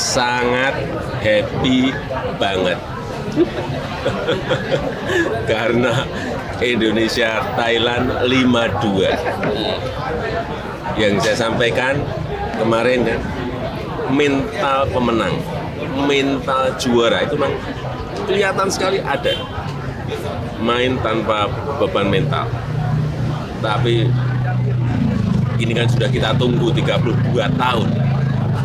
sangat happy banget. Karena Indonesia Thailand 5-2. Yang saya sampaikan kemarin kan, mental pemenang, mental juara itu memang kelihatan sekali ada. Main tanpa beban mental. Tapi ini kan sudah kita tunggu 32 tahun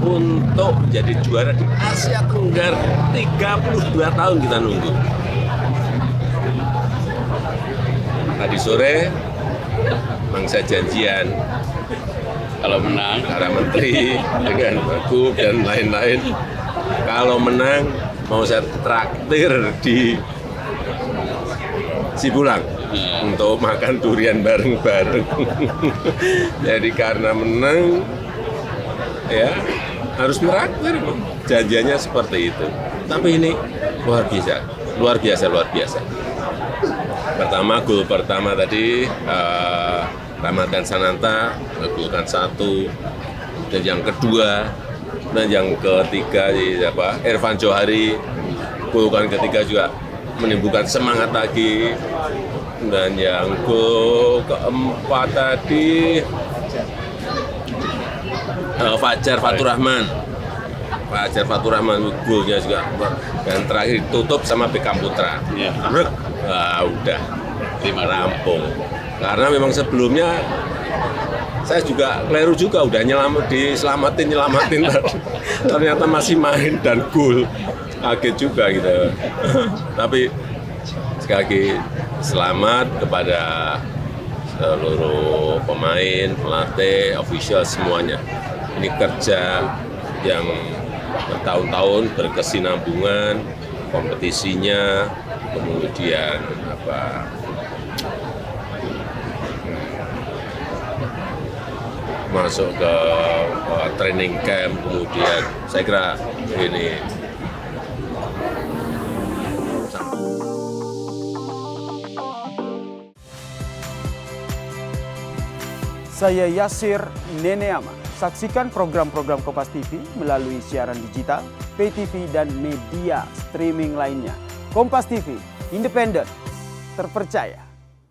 untuk jadi juara di Asia Tenggara. 32 tahun kita nunggu. Tadi sore mangsa janjian kalau menang para menteri dengan Wagub dan lain-lain, kalau menang mau saya traktir di Sibulang untuk makan durian bareng-bareng. Jadi karena menang, ya harus traktir. Janjiannya seperti itu. Tapi ini luar biasa, luar biasa, luar biasa. Pertama, gol pertama tadi Ramadhan Sananta menggolkan 1, dan yang kedua dan yang ketiga Irfan Johari golkan ketiga juga menimbulkan semangat lagi, dan yang gol keempat tadi Fajar Fatur Rahman golnya juga, dan terakhir tutup sama Bekam Putra. Udah rampung. Karena memang sebelumnya saya juga keliru juga, udah diselamatin ternyata masih main dan gol. Kaget juga gitu. Tapi sekali lagi selamat kepada seluruh pemain, pelatih, official semuanya. Ini kerja yang bertahun-tahun berkesinambungan, kompetisinya, kemudian masuk ke training camp, kemudian saya kira ini. Saya Yasir Neneama. Saksikan program-program Kompas TV melalui siaran digital, pay TV, dan media streaming lainnya. Kompas TV, independen, terpercaya.